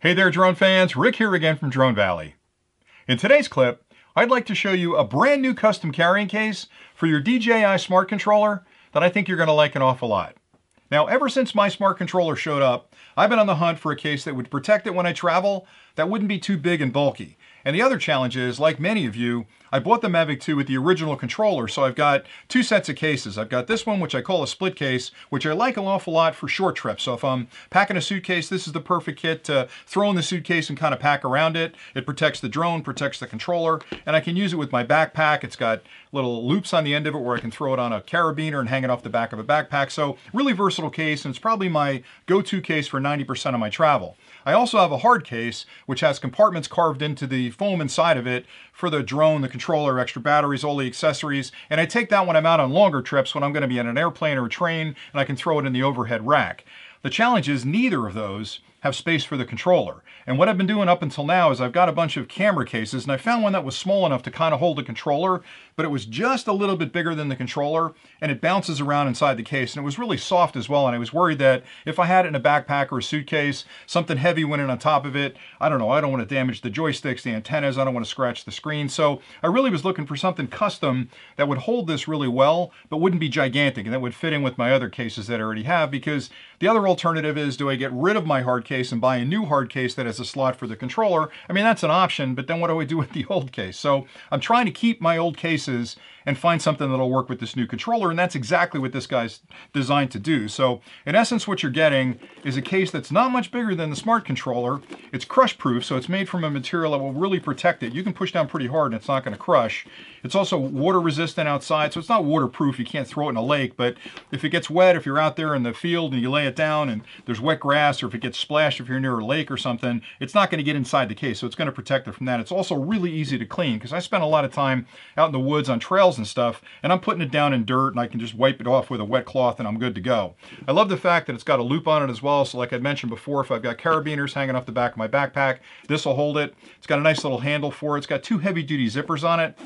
Hey there drone fans, Rick here again from Drone Valley. In today's clip, I'd like to show you a brand new custom carrying case for your DJI smart controller that I think you're going to like an awful lot. Now, ever since my smart controller showed up, I've been on the hunt for a case that would protect it when I travel, that wouldn't be too big and bulky. And the other challenge is, like many of you, I bought the Mavic 2 with the original controller, so I've got two sets of cases. I've got this one, which I call a split case, which I like an awful lot for short trips. So if I'm packing a suitcase, this is the perfect kit to throw in the suitcase and kind of pack around it. It protects the drone, protects the controller, and I can use it with my backpack. It's got little loops on the end of it where I can throw it on a carabiner and hang it off the back of a backpack. So really versatile case, and it's probably my go-to case for 90% of my travel. I also have a hard case, which has compartments carved into the foam inside of it for the drone, the controller, extra batteries, all the accessories. And I take that when I'm out on longer trips, when I'm going to be in an airplane or a train, and I can throw it in the overhead rack. The challenge is neither of those have space for the controller. And what I've been doing up until now is I've got a bunch of camera cases, and I found one that was small enough to kind of hold the controller, but it was just a little bit bigger than the controller, and it bounces around inside the case, and it was really soft as well, and I was worried that if I had it in a backpack or a suitcase, something heavy went in on top of it. I don't know, I don't want to damage the joysticks, the antennas, I don't want to scratch the screen, so I really was looking for something custom that would hold this really well, but wouldn't be gigantic, and that would fit in with my other cases that I already have, because the other alternative is, do I get rid of my hard case and buy a new hard case that has a slot for the controller? I mean, that's an option, but then what do I do with the old case? So I'm trying to keep my old cases and find something that'll work with this new controller, and that's exactly what this guy's designed to do. So in essence, what you're getting is a case that's not much bigger than the smart controller. It's crush proof, so it's made from a material that will really protect it. You can push down pretty hard and it's not going to crush. It's also water resistant outside, so it's not waterproof. You can't throw it in a lake, but if it gets wet, if you're out there in the field and you lay it down and there's wet grass, or if it gets splashed, if you're near a lake or something, it's not going to get inside the case, so it's going to protect it from that. It's also really easy to clean, because I spend a lot of time out in the woods on trails and stuff, and I'm putting it down in dirt, and I can just wipe it off with a wet cloth and I'm good to go. I love the fact that it's got a loop on it as well, so like I mentioned before, if I've got carabiners hanging off the back of my backpack, this will hold it. It's got a nice little handle for it. It's got two heavy-duty zippers on it,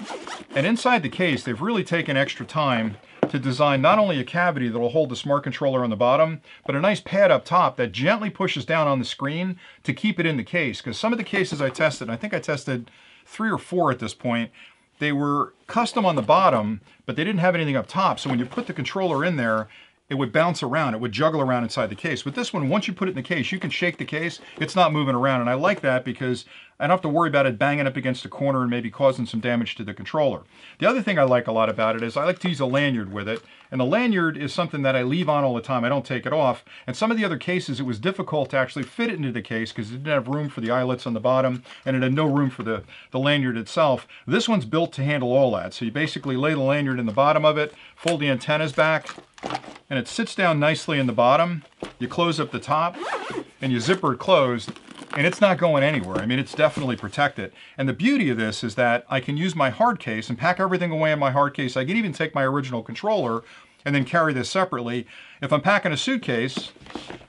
and inside the case, they've really taken extra time to design not only a cavity that will hold the smart controller on the bottom, but a nice pad up top that gently pushes down on the screen to keep it in the case. Because some of the cases I tested, and I think I tested 3 or 4 at this point, they were custom on the bottom, but they didn't have anything up top. So when you put the controller in there, it would bounce around, it would juggle around inside the case. With this one, once you put it in the case, you can shake the case, it's not moving around. And I like that because I don't have to worry about it banging up against a corner and maybe causing some damage to the controller. The other thing I like a lot about it is I like to use a lanyard with it. And the lanyard is something that I leave on all the time. I don't take it off. And some of the other cases, it was difficult to actually fit it into the case because it didn't have room for the eyelets on the bottom, and it had no room for the lanyard itself. This one's built to handle all that. So you basically lay the lanyard in the bottom of it, fold the antennas back, and it sits down nicely in the bottom. You close up the top, and you zipper it closed, and it's not going anywhere. I mean, it's definitely protected. And the beauty of this is that I can use my hard case and pack everything away in my hard case. I can even take my original controller and then carry this separately. If I'm packing a suitcase,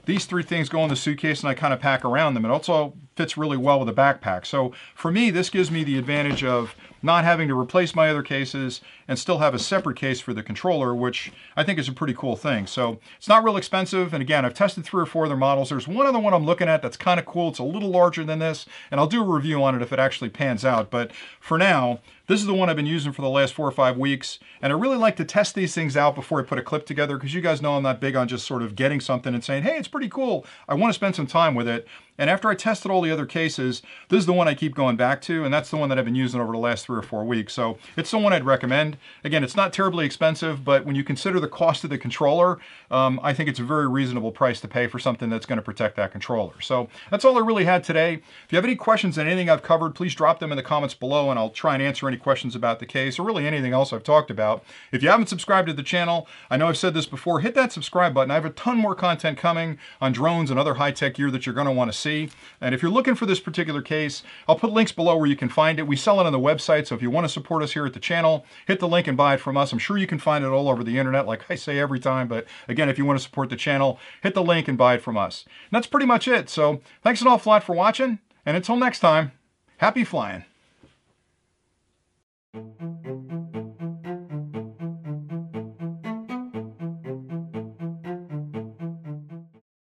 these 3 things go in the suitcase and I kind of pack around them. It also fits really well with a backpack. So for me, this gives me the advantage of not having to replace my other cases and still have a separate case for the controller, which I think is a pretty cool thing. So it's not real expensive. And again, I've tested 3 or 4 other models. There's one other one I'm looking at that's kind of cool. It's a little larger than this, and I'll do a review on it if it actually pans out. But for now, this is the one I've been using for the last 4 or 5 weeks. And I really like to test these things out before I put a clip together, because you guys know I'm not big on just sort of getting something and saying, hey, it's pretty cool. I want to spend some time with it. And after I tested all the other cases, this is the one I keep going back to, and that's the one that I've been using over the last 3 or 4 weeks. So it's the one I'd recommend. Again, it's not terribly expensive, but when you consider the cost of the controller, I think it's a very reasonable price to pay for something that's going to protect that controller. So that's all I really had today. If you have any questions on anything I've covered, please drop them in the comments below, and I'll try and answer any questions about the case, or really anything else I've talked about. If you haven't subscribed to the channel, I know I've said this before, hit that subscribe button. I have a ton more content coming on drones and other high-tech gear that you're going to want to see. And if you're looking for this particular case, I'll put links below where you can find it. We sell it on the website, so if you want to support us here at the channel, hit the link and buy it from us. I'm sure you can find it all over the internet, like I say every time, but again, if you want to support the channel, hit the link and buy it from us. And that's pretty much it. So thanks an awful lot for watching, and until next time, happy flying.